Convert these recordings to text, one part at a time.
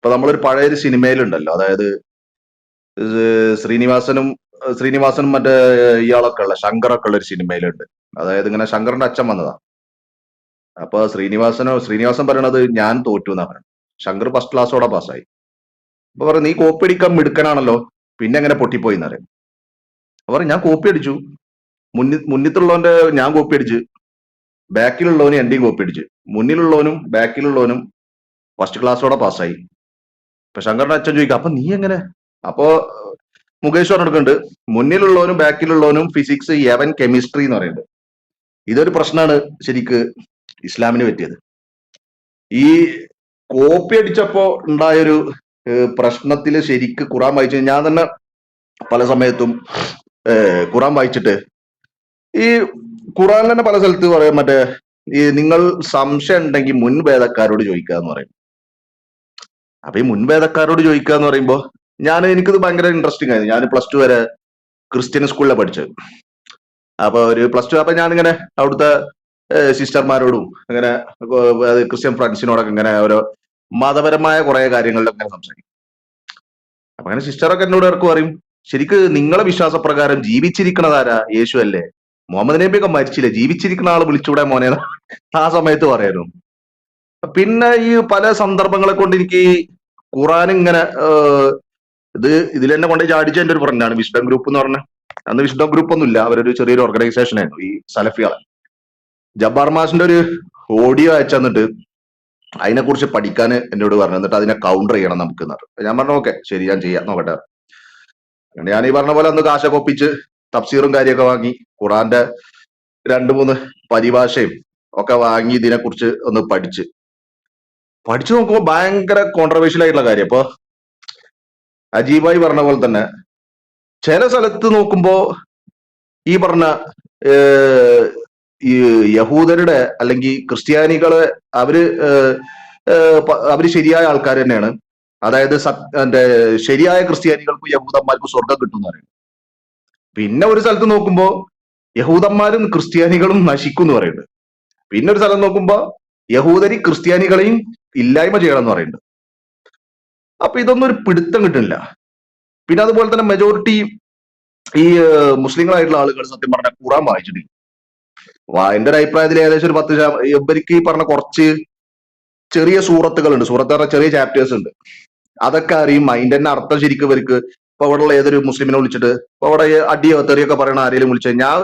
ഇപ്പൊ നമ്മളൊരു പഴയൊരു സിനിമയിലുണ്ടല്ലോ, അതായത് ശ്രീനിവാസനും ശ്രീനിവാസനും മറ്റേ ഇയാളൊക്കെ ഉള്ള ശങ്കറൊക്കെ ഉള്ള ഒരു സിനിമയിലുണ്ട്. അതായത് ഇങ്ങനെ ശങ്കറിന്റെ അച്ഛൻ വന്നതാ. അപ്പൊ ശ്രീനിവാസൻ പറയണത് ഞാൻ തോറ്റു എന്നാ പറയുന്നത്. ശങ്കർ ഫസ്റ്റ് ക്ലാസ്സോടെ പാസ്സായി. അപ്പൊ പറയും നീ കോപ്പി അടിക്കാൻ മിടുക്കനാണല്ലോ, പിന്നെ എങ്ങനെ പൊട്ടിപ്പോയി എന്നറിയാം. അപ്പൊ പറയും ഞാൻ കോപ്പി അടിച്ചു, മുന്നിട്ടുള്ളവന്റെ ഞാൻ കോപ്പി അടിച്ച്, ബാക്കിലുള്ളവന് എന്റെയും കോപ്പി അടിച്ച്, മുന്നിലുള്ളവനും ബാക്കിലുള്ളവനും ഫസ്റ്റ് ക്ലാസ്സോടെ പാസ്സായി. ഇപ്പൊ ശങ്കറിന്റെ അച്ഛൻ ചോദിക്കുക അപ്പൊ നീ എങ്ങനെ? അപ്പോ മുകേഷ് പറഞ്ഞെടുക്കുന്നുണ്ട്, മുന്നിലുള്ളവനും ബാക്കിലുള്ളവനും ഫിസിക്സ്, യവൻ കെമിസ്ട്രി എന്ന് പറയുന്നത്. ഇതൊരു പ്രശ്നമാണ് ശരിക്ക് ഇസ്ലാമിന് പറ്റിയത്. ഈ കോപ്പി അടിച്ചപ്പോ ഉണ്ടായൊരു പ്രശ്നത്തില് ശരിക്ക് ഖുറാൻ വായിച്ചു. ഞാൻ തന്നെ പല സമയത്തും ഖുറാൻ വായിച്ചിട്ട് ഈ ഖുറാൻ തന്നെ പല സ്ഥലത്ത് പറയും മറ്റേ ഈ നിങ്ങൾ സംശയം ഉണ്ടെങ്കിൽ മുൻഭേദക്കാരോട് ചോദിക്കുക എന്ന് പറയും. അപ്പൊ ഈ മുൻഭേദക്കാരോട് ചോദിക്കുക എന്ന് പറയുമ്പോ എനിക്കിത് ഭയങ്കര ഇൻട്രസ്റ്റിംഗ് ആയിരുന്നു. ഞാൻ പ്ലസ് ടു വരെ ക്രിസ്ത്യൻ സ്കൂളിലാണ് പഠിച്ചത്. അപ്പൊ ഒരു പ്ലസ് ടു അപ്പൊ ഞാനിങ്ങനെ അവിടുത്തെ സിസ്റ്റർമാരോടും അങ്ങനെ ക്രിസ്ത്യൻ ഫ്രണ്ട്സിനോടൊക്കെ ഇങ്ങനെ ഓരോ മതപരമായ കുറെ കാര്യങ്ങളിലൊക്കെ സംസാരിക്കും. അപ്പൊ അങ്ങനെ സിസ്റ്ററൊക്കെ എന്നോട് ഇറക്ക് പറയും, ശരിക്ക് നിങ്ങളെ വിശ്വാസപ്രകാരം ജീവിച്ചിരിക്കണതാരാ? യേശു അല്ലേ? മുഹമ്മദ് നബിയൊക്കെ മരിച്ചില്ലേ, ജീവിച്ചിരിക്കുന്ന ആള് വിളിച്ചൂടെ മോനെ? ആ സമയത്ത് പറയായിരുന്നു. പിന്നെ ഈ പല സന്ദർഭങ്ങളെ കൊണ്ട് എനിക്ക് ഈ ഖുറാൻ ഇങ്ങനെ ഇതിൽ തന്നെ കൊണ്ട് ചാടിച്ച എന്റെ ഒരു ഫ്രണ്ടാണ് വിസ്ഡം ഗ്രൂപ്പ് എന്ന് പറഞ്ഞ. അന്ന് വിസ്ഡം ഗ്രൂപ്പ് ഒന്നും ഇല്ല, അവരൊരു ചെറിയൊരു ഓർഗനൈസേഷൻ ആയിരുന്നു ഈ സലഫികളെ. ജബ്ബാർ മാഷിന്റെ ഒരു ഓഡിയോ അയച്ചു തന്നിട്ട് അതിനെക്കുറിച്ച് പഠിക്കാൻ എന്നോട് പറഞ്ഞു, എന്നിട്ട് അതിനെ കൗണ്ടർ ചെയ്യണം നമുക്ക് എന്ന് പറഞ്ഞു. ഞാൻ പറഞ്ഞു ഓക്കെ ശരി, ഞാൻ ചെയ്യാം, നോക്കട്ടെ. അങ്ങനെ ഞാൻ ഈ പറഞ്ഞ പോലെ അന്ന് കാശൊക്കെ ഒപ്പിച്ച് തഫ്സീറും കാര്യമൊക്കെ വാങ്ങി ഖുറാന്റെ 2-3 പരിഭാഷയും ഒക്കെ വാങ്ങി ഇതിനെക്കുറിച്ച് ഒന്ന് പഠിച്ചു നോക്കുമ്പോൾ ഭയങ്കര കോൺട്രവേഴ്ഷ്യൽ ആയിട്ടുള്ള കാര്യം. ഇപ്പൊ അജീബായി പറഞ്ഞ പോലെ തന്നെ ചില സ്ഥലത്ത് നോക്കുമ്പോ ഈ പറഞ്ഞ ഈ യഹൂദരുടെ അല്ലെങ്കിൽ ക്രിസ്ത്യാനികളെ അവര് ശരിയായ ആൾക്കാർ തന്നെയാണ്. അതായത് ശരിയായ ക്രിസ്ത്യാനികൾക്കും യഹൂദന്മാർക്കും സ്വർഗം കിട്ടും എന്ന് പറയുന്നത്. പിന്നെ ഒരു സ്ഥലത്ത് നോക്കുമ്പോ യഹൂദന്മാരും ക്രിസ്ത്യാനികളും നശിക്കും എന്ന് പറയുന്നുണ്ട്. പിന്നെ ഒരു സ്ഥലം നോക്കുമ്പോ യഹൂദരി ക്രിസ്ത്യാനികളെയും ഇല്ലായ്മ ചെയ്യണം എന്ന് പറയുന്നുണ്ട്. അപ്പൊ ഇതൊന്നും ഒരു പിടുത്തം കിട്ടുന്നില്ല. പിന്നെ അതുപോലെ തന്നെ മെജോറിറ്റി ഈ മുസ്ലിങ്ങളായിട്ടുള്ള ആളുകൾ സത്യം പറഞ്ഞ ഖുറാൻ വായിച്ചിട്ടില്ല. എന്റെ ഒരു അഭിപ്രായത്തിൽ ഏകദേശം ഒരു 10 ഇവർക്ക് ഈ പറഞ്ഞ കുറച്ച് ചെറിയ സൂറത്തുകളുണ്ട്, സൂറത്ത് പറഞ്ഞ ചെറിയ ചാപ്റ്റേഴ്സ് ഉണ്ട്, അതൊക്കെ അറിയും. അതിന്റെ തന്നെ അർത്ഥം ശരിക്കും ഇവർക്ക് ഇപ്പൊ അവിടെയുള്ള ഏതൊരു മുസ്ലിമിനെ വിളിച്ചിട്ട് ഇപ്പൊ അവിടെ അടിയോ തെറിയൊക്കെ പറയണ ആരെങ്കിലും വിളിച്ചു കഴിഞ്ഞാൽ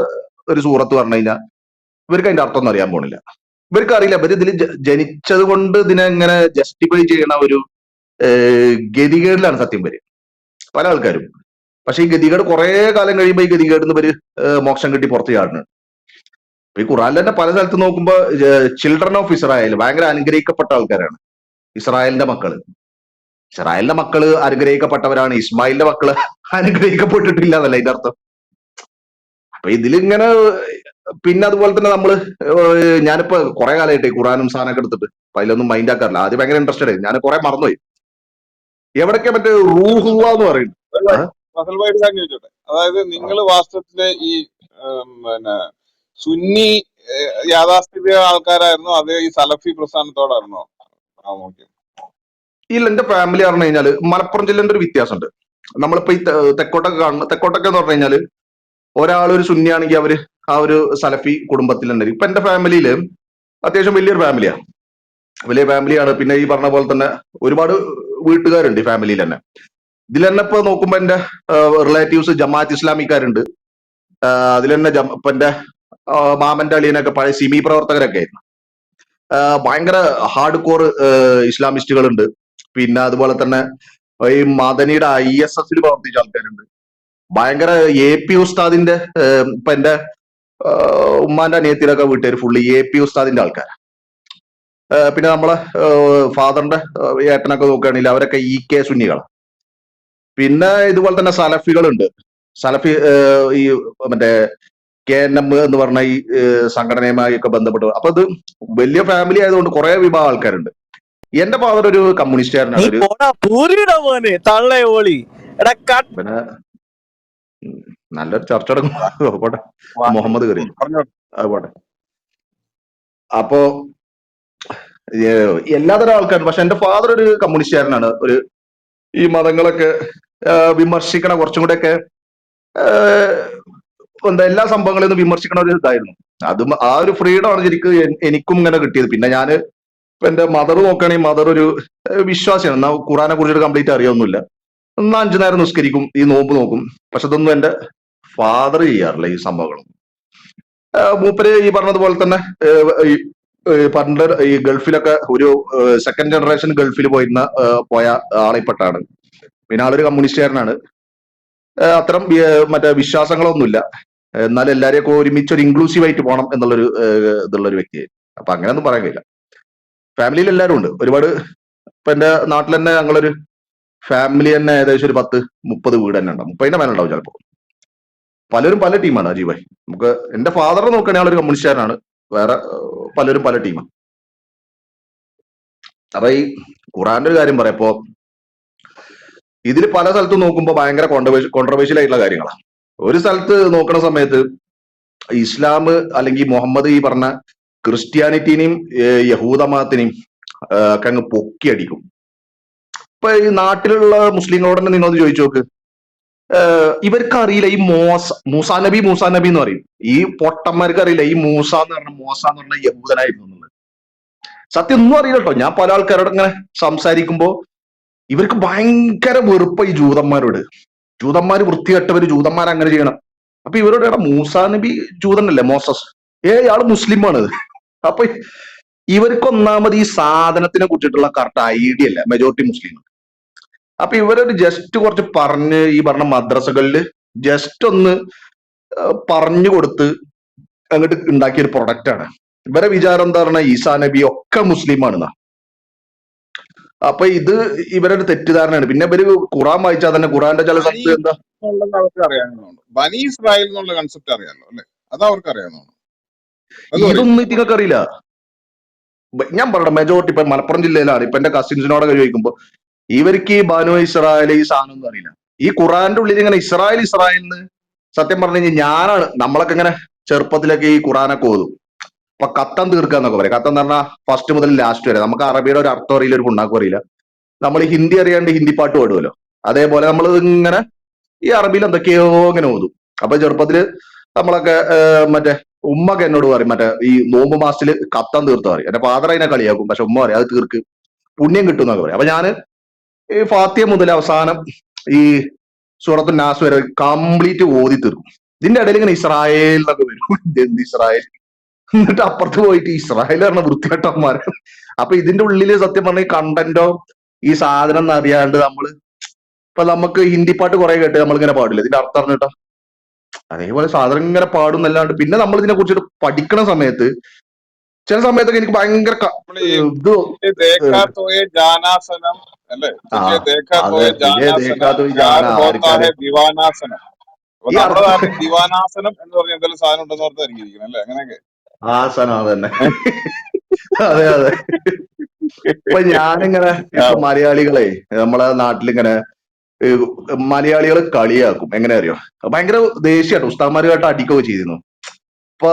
ഒരു സൂറത്ത് പറഞ്ഞു കഴിഞ്ഞാൽ ഇവർക്ക് അതിന്റെ അർത്ഥം ഒന്നും അറിയാൻ പോണില്ല. ഇവർക്ക് അറിയില്ല, ഇവർ ഇതിൽ ജനിച്ചത് കൊണ്ട് ഇതിനെ ഇങ്ങനെ ജസ്റ്റിഫൈ ചെയ്യണ ഒരു ഗതികേടിലാണ് സത്യം വരും പല ആൾക്കാരും. പക്ഷെ ഈ ഗതികേട് കുറെ കാലം കഴിയുമ്പോൾ ഈ ഗതികേടിന്ന് ഇവര് മോക്ഷം കിട്ടി പുറത്ത് ചാടുന്നുണ്ട്. ഈ ഖുറാനിൽ തന്നെ പല സ്ഥലത്ത് നോക്കുമ്പോ ചിൽഡ്രൻ ഓഫ് ഇസ്രായേൽ ഭയങ്കര അനുഗ്രഹിക്കപ്പെട്ട ആൾക്കാരാണ്. ഇസ്രായേലിന്റെ മക്കള് അനുഗ്രഹിക്കപ്പെട്ടവരാണ്. ഇസ്മായിലിന്റെ മക്കള് അനുഗ്രഹിക്കപ്പെട്ടിട്ടില്ല എന്നല്ല ഇതിന്റെ അർത്ഥം. അപ്പൊ ഇതിലിങ്ങനെ പിന്നെ അതുപോലെ തന്നെ നമ്മള് ഞാനിപ്പോ കുറെ കാലമായിട്ട് ഖുറാനും സാധനമൊക്കെ എടുത്തിട്ട് അപ്പൊ അതിലൊന്നും മൈൻഡ് ആക്കാറില്ല. ആദ്യം ഭയങ്കര ഇൻട്രസ്റ്റഡ് ആയി, ഞാൻ കുറെ മറന്നുപോയി. എവിടൊക്കെ മറ്റേ റൂഹുവ എന്ന് പറയുന്നത്. ചോദിച്ചോട്ടെ, അതായത് നിങ്ങൾ വാസ്തവത്തില് ഈ പിന്നെ സുന്നി യാഥാസ്ഥിതിക ആൾക്കാരായിരുന്നോ അതോ ഈ സലഫി പ്രസ്ഥാനത്തോടായിരുന്നോ പ്രാമുഖ്യം? ഇല്ല, എന്റെ ഫാമിലി പറഞ്ഞു കഴിഞ്ഞാല് മലപ്പുറം ജില്ലേന്റെ ഒരു വ്യത്യാസമുണ്ട്. നമ്മളിപ്പോ ഈ തെക്കോട്ടൊക്കെ കാണുന്ന തെക്കോട്ടൊക്കെ എന്ന് പറഞ്ഞു കഴിഞ്ഞാല് ഒരാളൊരു സുന്നിയാണെങ്കിൽ അവര് ആ ഒരു സലഫി കുടുംബത്തിൽ തന്നെ. ഇപ്പൊ എന്റെ ഫാമിലിയില് അത്യാവശ്യം വലിയ ഫാമിലിയാണ്. പിന്നെ ഈ പറഞ്ഞ പോലെ തന്നെ ഒരുപാട് വീട്ടുകാരുണ്ട് ഈ ഫാമിലിയിൽ തന്നെ. ഇതിൽ തന്നെ ഇപ്പൊ നോക്കുമ്പോ എന്റെ റിലേറ്റീവ്സ് ജമാഅത്ത് ഇസ്ലാമിക്കാരുണ്ട്. അതിൽ തന്നെ ഇപ്പൊ എന്റെ മാമന്റെ അളിയനൊക്കെ പഴയ സിമി പ്രവർത്തകരൊക്കെ ആയിരുന്നു. ഭയങ്കര ഹാർഡ് കോർ ഇസ്ലാമിസ്റ്റുകളുണ്ട്. പിന്നെ അതുപോലെ തന്നെ ഈ മദനിയുടെ ISSൽ പ്രവർത്തിച്ച ആൾക്കാരുണ്ട്. ഭയങ്കര AP ഉസ്താദിന്റെ ഇപ്പൊ എന്റെ ഉമ്മാന്റെ അനിയത്തിലൊക്കെ വീട്ടുകാർ ഫുള്ള് AP ഉസ്താദിന്റെ ആൾക്കാരാണ്. പിന്നെ നമ്മളെ ഫാദറിന്റെ ഏട്ടനൊക്കെ നോക്കുകയാണെങ്കിൽ അവരൊക്കെ EK സുന്നികളാണ്. പിന്നെ ഇതുപോലെ തന്നെ സലഫികളുണ്ട്. സലഫി ഈ മറ്റേ KNM എന്ന് പറഞ്ഞ ഈ സംഘടനയുമായി ഒക്കെ ബന്ധപ്പെട്ട്. അപ്പൊ ഇത് വലിയ ഫാമിലി ആയതുകൊണ്ട് കുറെ വിഭാഗം ആൾക്കാരുണ്ട്. എന്റെ ഫാദർ ഒരു കമ്മ്യൂണിസ്റ്റുകാരനാണ്. പിന്നെ നല്ലൊരു ചർച്ച പോട്ടെ, മുഹമ്മദ് കരീം പോട്ടെ. അപ്പോ എല്ലാതരം ആൾക്കാരും. പക്ഷെ എന്റെ ഫാദർ ഒരു കമ്മ്യൂണിസ്റ്റുകാരനാണ്. ഒരു ഈ മതങ്ങളൊക്കെ വിമർശിക്കണ കുറച്ചും കൂടെ ഒക്കെ എന്താ എല്ലാ സംഭവങ്ങളിൽ നിന്ന് വിമർശിക്കണ ഒരു ഇതായിരുന്നു. ആ ഒരു ഫ്രീഡം ആണ് ശരിക്കും എനിക്കും ഇങ്ങനെ കിട്ടിയത്. പിന്നെ ഞാന് ഇപ്പൊ എന്റെ മദർ നോക്കുകയാണെങ്കിൽ മദർ ഒരു വിശ്വാസിയാണ്. എന്നാ ഖുറാനെ കുറിച്ചിട്ട് കംപ്ലീറ്റ് അറിയൊന്നുമില്ല. എന്നാ 5 നേരം നിസ്കരിക്കും, ഈ നോമ്പ് നോക്കും. പക്ഷെ ഇതൊന്നും എന്റെ ഫാദർ ചെയ്യാറില്ല ഈ സംഭവങ്ങൾ. മൂപ്പര് ഈ പറഞ്ഞതുപോലെ തന്നെ ഈ പണ്ട് ഈ ഗൾഫിലൊക്കെ ഒരു സെക്കൻഡ് ജനറേഷൻ ഗൾഫിൽ പോയ ആളിപ്പെട്ടാണ്. പിന്നെ ആളൊരു കമ്മ്യൂണിസ്റ്റുകാരനാണ്. അത്തരം മറ്റേ വിശ്വാസങ്ങളൊന്നുമില്ല. എന്നാൽ എല്ലാരെയൊക്കെ ഒരുമിച്ച് ഒരു ഇൻക്ലൂസീവ് ആയിട്ട് പോകണം എന്നുള്ളൊരു ഇതുള്ളൊരു വ്യക്തിയായി. അപ്പൊ അങ്ങനെയൊന്നും പറയാൻ കഴിയില്ല. ഫാമിലിയിൽ എല്ലാവരും ഉണ്ട്. ഒരുപാട് ഇപ്പൊ എന്റെ നാട്ടിൽ തന്നെ ഞങ്ങളൊരു ഫാമിലി തന്നെ ഏകദേശം ഒരു 10-30 വീട് തന്നെ ഉണ്ടാവും. 30ന്റെ മേലെ ഉണ്ടാവും ചിലപ്പോൾ. പലരും പല ടീമാണ് അജീബ് ഭായി. നമുക്ക് എന്റെ ഫാദറെ നോക്കുകയാണെങ്കിൽ ഒരു കമ്മ്യൂണിസ്റ്റുകാരനാണ്. വേറെ പലരും പല ടീമാണ്. അപ്പൊ ഈ ഖുറാന്റെ ഒരു കാര്യം പറയപ്പോ ഇതിൽ പല സ്ഥലത്തും നോക്കുമ്പോൾ ഭയങ്കര കോൺട്രവേഴ്ഷ്യൽ ആയിട്ടുള്ള കാര്യങ്ങളാണ്. ഒരു സ്ഥലത്ത് നോക്കുന്ന സമയത്ത് ഇസ്ലാം അല്ലെങ്കിൽ മുഹമ്മദ് ഈ പറഞ്ഞ ക്രിസ്ത്യാനിറ്റിനെയും യഹൂദ മതത്തിനെയും ഒക്കെ അങ്ങ് പൊക്കി അടിക്കും. ഇപ്പൊ ഈ നാട്ടിലുള്ള മുസ്ലിങ്ങളോട് തന്നെ നിങ്ങളൊന്ന് ചോദിച്ചു നോക്ക്. ഇവർക്ക് അറിയില്ല ഈ മൂസാ നബി എന്ന് പറയും. ഈ പൊട്ടന്മാർക്ക് അറിയില്ല ഈ മൂസ എന്ന് പറഞ്ഞ യഹൂദനായിരുന്നു എന്നുള്ളത്. സത്യം ഒന്നും അറിയില്ല കേട്ടോ. ഞാൻ പല ആൾക്കാരോട് ഇങ്ങനെ സംസാരിക്കുമ്പോ ഇവർക്ക് ഭയങ്കര വെറുപ്പ ഈ ജൂതന്മാരോട്. ജൂതന്മാര് വൃത്തികെട്ടവര്, ജൂതന്മാർ അങ്ങനെ ചെയ്യണം. അപ്പൊ ഇവരോട് മൂസാ നബി ജൂതനല്ലേ, മോസസ്? ഇയാള് മുസ്ലിമാണ്. അപ്പൊ ഇവർക്ക് ഒന്നാമത് ഈ സാധനത്തിനെ കുറിച്ചിട്ടുള്ള കറക്റ്റ് ഐഡിയ അല്ല മെജോറിറ്റി മുസ്ലിം. അപ്പൊ ഇവരൊരു ജസ്റ്റ് കുറച്ച് പറഞ്ഞ് ഈ പറഞ്ഞ മദ്രസകളിൽ ജസ്റ്റ് ഒന്ന് പറഞ്ഞു കൊടുത്ത് അങ്ങോട്ട് ഉണ്ടാക്കിയ ഒരു പ്രൊഡക്റ്റ് ആണ്. ഇവരെ വിചാരം എന്താ പറഞ്ഞാൽ ഈസാ നബി ഒക്കെ മുസ്ലിമാണെന്നാ. അപ്പൊ ഇത് ഇവരൊരു തെറ്റിദ്ധാരണയാണ്. പിന്നെ ഇവര് ഖുറാൻ വായിച്ചാൽ തന്നെ ഖുറാന്റെ ചില ബനി സ്ഥലത്ത് എന്താ എന്നുള്ളത് അവർക്ക് അറിയാവുന്നതാണ്. ബനി ഇസ്രായേൽ എന്നുള്ള കൺസെപ്റ്റ് അറിയാലോ അല്ലെ? അത് അവർക്ക് അറിയാവുന്നതാണ്. അത് പറയും. ഇതൊന്നും ഇതിനൊക്കെ അറിയില്ല. ഞാൻ പറയട്ടെ, മെജോറിറ്റി ഇപ്പൊ മലപ്പുറം ജില്ലയിലാണ്. ഇപ്പൊ എന്റെ കസിൻസിനോടൊക്കെ ചോദിക്കുമ്പോ ഇവർക്ക് ഈ ബാനു ഇസ്രായേൽ ഈ സാധനം ഒന്നും അറിയില്ല. ഈ ഖുറാന്റെ ഉള്ളിൽ ഇങ്ങനെ ഇസ്രായേലിന്ന് സത്യം പറഞ്ഞു കഴിഞ്ഞാൽ ഞാനാണ് നമ്മളൊക്കെ ഇങ്ങനെ ചെറുപ്പത്തിലൊക്കെ ഈ ഖുറാനൊക്കെ ഓതും. അപ്പൊ കത്തം തീർക്കുക എന്നൊക്കെ പറയും. കത്തം എന്ന് പറഞ്ഞാൽ ഫസ്റ്റ് മുതൽ ലാസ്റ്റ് വരെ. നമുക്ക് അറബിയുടെ ഒരു അർത്ഥം അറിയില്ല, ഒരു പുണ്ണാക്കും അറിയില്ല. നമ്മൾ ഹിന്ദി അറിയാണ്ട് ഹിന്ദി പാട്ട് പാടുമല്ലോ, അതേപോലെ നമ്മൾ ഇങ്ങനെ ഈ അറബിയിൽ എന്തൊക്കെയോ ഇങ്ങനെ ഓതും. അപ്പൊ ചെറുപ്പത്തില് നമ്മളൊക്കെ മറ്റേ ഉമ്മക്ക് എന്നോട് പറയും മറ്റേ ഈ നോമ്പ് മാസത്തില് കത്തം തീർത്ത പറയും. എന്റെ ഫാദർ അതിനെ കളിയാക്കും. പക്ഷെ ഉമ്മ പറയും അത് തീർക്ക്, പുണ്യം കിട്ടും എന്നൊക്കെ പറയും. അപ്പൊ ഞാന് ഈ ഫാത്തിയ മുതൽ അവസാനം ഈ സൂറത്തു നാസ് വരെ കംപ്ലീറ്റ് ഓതി തീർക്കും. ഇതിന്റെ ഇടയിൽ ഇങ്ങനെ ഇസ്രായേൽ എന്നൊക്കെ വരും. എന്ത് ഇസ്രായേൽ? എന്നിട്ട് അപ്പുറത്ത് പോയിട്ട് ഇസ്രായേൽ പറഞ്ഞ വൃത്തികെട്ടന്മാർ. അപ്പൊ ഇതിന്റെ ഉള്ളില് സത്യം പറഞ്ഞ ഈ കണ്ടന്റോ ഈ സാധനം എന്ന് അറിയാണ്ട് നമ്മള് ഇപ്പൊ നമുക്ക് ഹിന്ദി പാട്ട് കുറെ കേട്ട് നമ്മളിങ്ങനെ പാടില്ല, ഇതിന്റെ അർത്ഥം അറിഞ്ഞിട്ടോ. അതേപോലെ സാധനം ഇങ്ങനെ പാടുന്നല്ലാണ്ട് പിന്നെ നമ്മൾ ഇതിനെ കുറിച്ചിട്ട് പഠിക്കണ സമയത്ത് ചില സമയത്തൊക്കെ എനിക്ക് ഭയങ്കര നമ്മൾ ഈ ഇത് തുझे देखा तो ये जानासनम അല്ലേ? ആ തുझे देखा तो അതെ ये जानासनम ജാന प्यार होता ആർക്കാണ് है दीवानासनम. അപ്പൊ ഈ നമ്മുടെ അർത്ഥം നാട്ടിൽ ദിവാനാസനം എന്ന് പറഞ്ഞ എന്തെങ്കിലും സാധനം ഉണ്ടെന്ന് ഓർത്തായിരിക്കും ഇരിക്കുന്നത് അല്ലേ? അങ്ങനെയൊക്കെ. ആസനം അതന്നെ. അതെ അതെ. ഇപ്പൊ ഞാനിങ്ങനെ ആ, ഇപ്പൊ മലയാളികളെ നമ്മളെ നാട്ടിലിങ്ങനെ മലയാളികൾ കളിയാക്കും. എങ്ങനെ അറിയോ? ഭയങ്കര ദേഷ്യമായിട്ട് ഉസ്താദ്മാരുമായിട്ട് അടിക്കുകയൊക്കെ ചെയ്തിരുന്നു. ഇപ്പൊ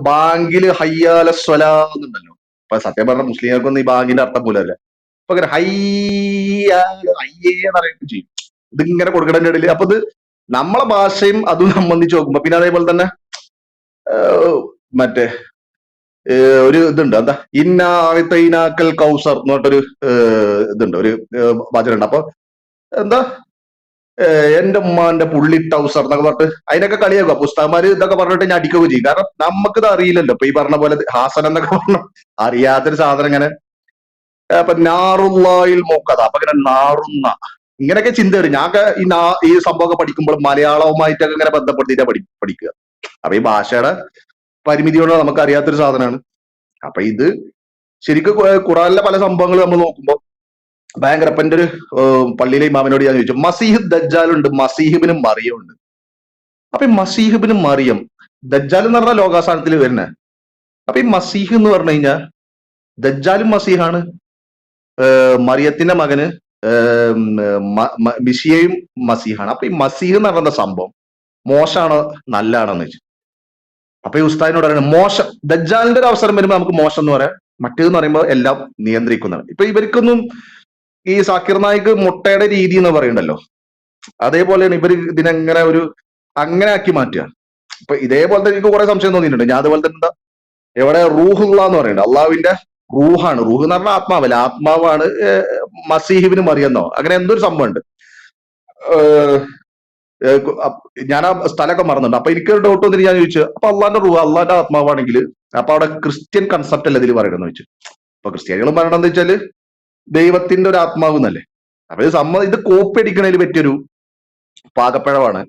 ബാങ്കില് ഹയ്യാല സ്വലാന്നുണ്ടല്ലോ. ഇപ്പൊ സത്യം പറഞ്ഞ മുസ്ലിങ്ങൾക്കൊന്നും ഈ ബാങ്കിന്റെ അർത്ഥം പോലും അല്ല. ഇപ്പൊ ഇങ്ങനെ ഹയ്യേന്ന് അറിയുകയും ചെയ്യും. ഇതിങ്ങനെ കൊടുക്കണതിന്റെ ഇടയിൽ അപ്പൊ ഇത് നമ്മളെ ഭാഷയും അതും സംബന്ധിച്ച് നോക്കുമ്പോ പിന്നെ അതേപോലെ തന്നെ മറ്റേ ഒരു ഇതുണ്ട് എന്താ ഇന്നാക്കൽ കൗസർ എന്ന് പറഞ്ഞിട്ടൊരു ഇതുണ്ട്, ഒരു വചനുണ്ട്. അപ്പൊ എന്താ എന്റെ ഉമ്മാന്റെ പുള്ളി ടൗസർ എന്നൊക്കെ പറഞ്ഞിട്ട് അതിനൊക്കെ കളിയാക്കുക. പുസ്തകന്മാര് ഇതൊക്കെ പറഞ്ഞിട്ട് ഞാൻ അടിക്കുകയും ചെയ്യും. കാരണം നമുക്കിത് അറിയില്ലല്ലോ. ഇപ്പൊ ഈ പറഞ്ഞ പോലെ ഹാസൻ എന്നൊക്കെ പറഞ്ഞു അറിയാത്തൊരു സാധനം ഇങ്ങനെ അപ്പൊ നാറുള്ളയിൽ മോക്കഥ അപ്പൊ ഇങ്ങനെ നാറുന്ന ഇങ്ങനെയൊക്കെ ചിന്ത വരും. ഞാൻ ഈ സംഭവമൊക്കെ പഠിക്കുമ്പോൾ മലയാളവുമായിട്ടൊക്കെ ഇങ്ങനെ ബന്ധപ്പെടുത്തിയിട്ടാ പഠിക്കുക. അപ്പൊ ഈ ഭാഷയുടെ പരിമിതിയോടെ നമുക്ക് അറിയാത്തൊരു സാധനമാണ്. അപ്പൊ ഇത് ശരിക്കും ഖുറാനിലെ പല സംഭവങ്ങൾ നമ്മൾ നോക്കുമ്പോൾ ഭയങ്കര. ഇപ്പൊ എന്റെ ഒരു പള്ളിയിലെ ഇമാമിനോട് ഞാൻ ചോദിച്ചു, മസീഹ് ദജ്ജാലുണ്ട്, മസീഹിബിനും മറിയം ഉണ്ട്. അപ്പൊ ഈ മസീഹിബിനും മറിയം, ദജ്ജാൽ എന്ന് പറഞ്ഞാൽ ലോകാസ്ഥാനത്തിൽ വരുന്നത്. അപ്പൊ ഈ മസീഹ് എന്ന് പറഞ്ഞു കഴിഞ്ഞാൽ ദജ്ജാലും മസീഹാണ്, മറിയത്തിന്റെ മകന് മിഷിയയും മസീഹാണ്. അപ്പൊ ഈ മസീഹ് എന്ന് പറയുന്ന സംഭവം മോശമാണോ നല്ലതാണോന്ന് വെച്ചു. അപ്പൊ ഈ ഉസ്താദിനോട് പറയുന്നത് മോശം, ദജ്ജാലിന്റെ ഒരു അവസരം വരുമ്പോൾ നമുക്ക് മോശം എന്ന് പറയാം, മറ്റേതെന്ന് പറയുമ്പോൾ എല്ലാം നിയന്ത്രിക്കുന്നതാണ്. ഇപ്പൊ ഇവർക്കൊന്നും ഈ സാക്കിർ നായിക് മുട്ടയുടെ രീതി എന്ന് പറയണ്ടല്ലോ, അതേപോലെയാണ് ഇവർ ഇതിനെങ്ങനെ ഒരു അങ്ങനെ ആക്കി മാറ്റുക. ഇപ്പൊ ഇതേപോലെ തന്നെ എനിക്ക് കുറെ സംശയം തോന്നിയിട്ടുണ്ട്. ഞാൻ അതുപോലെ തന്നെ എവിടെ റൂഹുള്ള എന്ന് പറയുന്നുണ്ട്, അള്ളാഹുവിന്റെ റൂഹാണ്. റൂഹ് എന്ന് പറഞ്ഞാൽ ആത്മാവല്ല, ആത്മാവാണ്. മസീഹിബിന് മറിയെന്നോ അങ്ങനെ എന്തൊരു സംഭവം ഉണ്ട്. ഞാൻ ആ സ്ഥലമൊക്കെ മറന്നുണ്ട്. അപ്പൊ എനിക്ക് ഡൗട്ട് വന്നിട്ട് ഞാൻ ചോദിച്ചു, അപ്പൊ അള്ളാന്റെ റൂഹ് അള്ളാന്റെ ആത്മാവാണെങ്കിൽ അപ്പൊ അവിടെ ക്രിസ്ത്യൻ കൺസെപ്റ്റ് അല്ല ഇതിൽ പറയണമെന്ന് ചോദിച്ചു. അപ്പൊ ക്രിസ്ത്യാനികൾ പറയണമെന്ന് വെച്ചാല് ദൈവത്തിന്റെ ഒരു ആത്മാവ് എന്നല്ലേ. അപ്പൊ ഇത് കോപ്പി അടിക്കണതിൽ പറ്റിയൊരു പാകപ്പിഴവാണ്.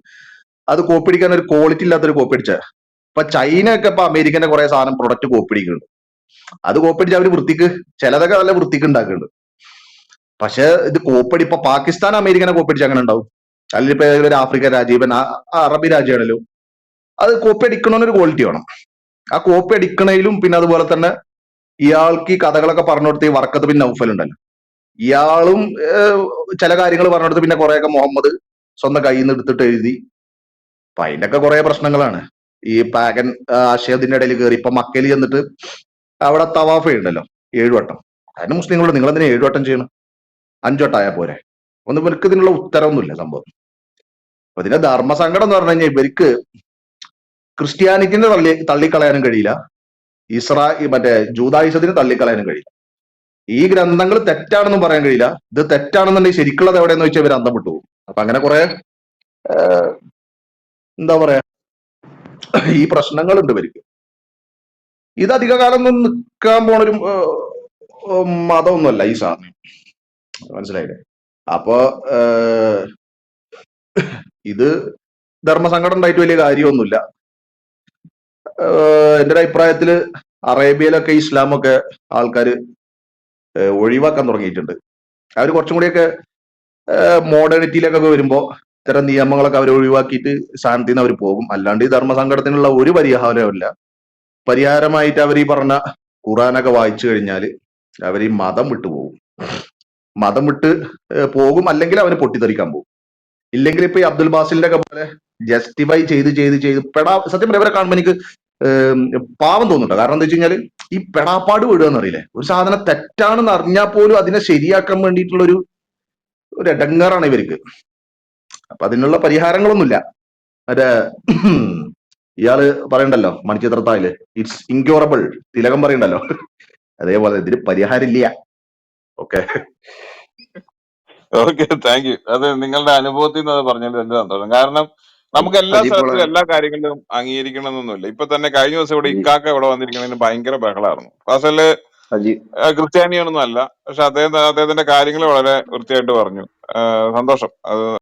അത് കോപ്പി അടിക്കാൻ ഒരു ക്വാളിറ്റി ഇല്ലാത്തൊരു കോപ്പി അടിച്ച. ഇപ്പൊ ചൈന ഒക്കെ ഇപ്പൊ അമേരിക്കന്റെ കുറെ സാധനം പ്രൊഡക്റ്റ് കോപ്പി അടിക്കുന്നുണ്ട്. അത് കോപ്പി അടിച്ച് അവര് വൃത്തിക്ക് ചിലതൊക്കെ നല്ല വൃത്തിക്ക് ഉണ്ടാക്കുന്നുണ്ട്. പക്ഷെ ഇത് കോപ്പി ഇപ്പൊ പാകിസ്ഥാൻ അമേരിക്കനെ കോപ്പി അടിച്ച് അങ്ങനെ ഉണ്ടാവും. അല്ലെങ്കിൽ ഇപ്പൊ ഏതെങ്കിലും ഒരു ആഫ്രിക്കൻ രാജ്യം, ഇപ്പൊ അറബി രാജ്യമാണല്ലോ, അത് കോപ്പി അടിക്കണമെന്നൊരു ക്വാളിറ്റി വേണം. ആ കോപ്പി അടിക്കണേലും പിന്നെ അതുപോലെ തന്നെ ഇയാൾക്ക് ഈ കഥകളൊക്കെ പറഞ്ഞു കൊടുത്ത് ഈ വർക്കത്ത് പിന്നെ നൗഫൽ ഉണ്ടല്ലോ, ഇയാളും ചില കാര്യങ്ങൾ പറഞ്ഞു കൊടുത്ത് പിന്നെ കുറെയൊക്കെ മുഹമ്മദ് സ്വന്തം കയ്യിൽ നിന്ന് എടുത്തിട്ട് എഴുതി. അപ്പൊ അതിന്റെയൊക്കെ കുറെ പ്രശ്നങ്ങളാണ്. ഈ പാഗൻ ആശയത്തിന്റെ ഇടയിൽ കയറി ഇപ്പൊ മക്കയിൽ ചെന്നിട്ട് അവിടെ തവാഫ് ഉണ്ടല്ലോ 7 വട്ടം. അതിന് മുസ്ലിങ്ങളോട് നിങ്ങൾ എന്തിനാ 7 വട്ടം ചെയ്യണം? 5 വട്ടം ആയാൽ പോരെ? ഒന്നും ഇവർക്ക് ഇതിനുള്ള ഉത്തരവൊന്നുമില്ല സംഭവം. അപ്പൊ ഇതിന്റെ ധർമ്മസങ്കടം എന്ന് പറഞ്ഞു കഴിഞ്ഞാൽ ഇവർക്ക് ക്രിസ്ത്യാനിറ്റിനെ തള്ളിക്കളയാനും കഴിയില്ല, മറ്റേ ജൂതായുസത്തിന് തള്ളിക്കളയാനും കഴിയില്ല. ഈ ഗ്രന്ഥങ്ങൾ തെറ്റാണെന്നും പറയാൻ കഴിയില്ല. ഇത് തെറ്റാണെന്നുണ്ടെങ്കിൽ ശരിക്കുള്ളത് എവിടെയെന്ന് വെച്ചാൽ ഇവർ അന്തം വിട്ടു പോകും. അപ്പൊ അങ്ങനെ കുറെ എന്താ പറയാ ഈ പ്രശ്നങ്ങളുണ്ട് ഇവർക്ക്. ഇത് അധികകാലം ഒന്നും നിൽക്കാൻ പോണൊരു മതമൊന്നുമല്ല ഈ സാധനം, മനസ്സിലായില്ലേ? അപ്പൊ ഇത് ധർമ്മസങ്കടം ഉണ്ടായിട്ട് വലിയ കാര്യമൊന്നുമില്ല. എന്റെ ഒരു അഭിപ്രായത്തില് അറേബ്യയിലൊക്കെ ഇസ്ലാമൊക്കെ ആൾക്കാർ ഒഴിവാക്കാൻ തുടങ്ങിയിട്ടുണ്ട്. അവർ കുറച്ചും കൂടിയൊക്കെ മോഡേണിറ്റിയിലൊക്കെ വരുമ്പോൾ ഇത്തരം നിയമങ്ങളൊക്കെ അവർ ഒഴിവാക്കിയിട്ട് സ്ഥാനത്ത് നിന്ന് അവർ പോകും. അല്ലാണ്ട് ഈ ധർമ്മസങ്കടത്തിനുള്ള ഒരു പരിഹാരമില്ല. പരിഹാരമായിട്ട് അവർ ഈ പറഞ്ഞ ഖുറാനൊക്കെ വായിച്ചു കഴിഞ്ഞാൽ അവർ ഈ മതം വിട്ടു പോകും. മതം വിട്ട് പോകും, അല്ലെങ്കിൽ അവന് പൊട്ടിത്തെറിക്കാൻ പോകും. ഇല്ലെങ്കിൽ ഇപ്പൊ ഈ അബ്ദുൽ ബാസിലിന്റെ ഒക്കെ പോലെ ജസ്റ്റിഫൈ ചെയ്ത് സത്യം പറയാം, ഇവരെ കാണുമ്പോൾ എനിക്ക് പാവം തോന്നുന്നുണ്ട്. കാരണം എന്താ വെച്ച് കഴിഞ്ഞാൽ ഈ പെടാപ്പാട് വിടുക എന്നറിയില്ലേ, ഒരു സാധനം തെറ്റാണെന്ന് അറിഞ്ഞാൽ പോലും അതിനെ ശരിയാക്കാൻ വേണ്ടിയിട്ടുള്ള ഒരു ഇടങ്ങാറാണ് ഇവർക്ക്. അപ്പൊ അതിനുള്ള പരിഹാരങ്ങളൊന്നുമില്ല. മറ്റേ ഇയാള് പറയണ്ടല്ലോ മണിച്ചിത്രത്താഴില്, ഇറ്റ്സ് ഇൻക്യൂറബിൾ, തിലകം പറയണ്ടല്ലോ, അതേപോലെ ഇതിന് പരിഹാരമില്ല. Okay okay, thank you. അത് നിങ്ങളുടെ അനുഭവത്തിൽ നിന്ന് അത് പറഞ്ഞതിൽ എന്ത് സന്തോഷം. കാരണം നമുക്ക് എല്ലാ സ്ഥലത്തും എല്ലാ കാര്യങ്ങളിലും അംഗീകരിക്കണമെന്നൊന്നുമില്ല. ഇപ്പൊ തന്നെ കഴിഞ്ഞ ദിവസം ഇവിടെ ഇക്കാക്ക ഇവിടെ വന്നിരിക്കുന്നതിന് ഭയങ്കര ബഹളമായിരുന്നു. ഫാസല് ക്രിസ്ത്യാനിയാണെന്നും അല്ല, പക്ഷെ അദ്ദേഹത്തിന്റെ കാര്യങ്ങൾ വളരെ വൃത്തിയായിട്ട് പറഞ്ഞു. സന്തോഷം. അത്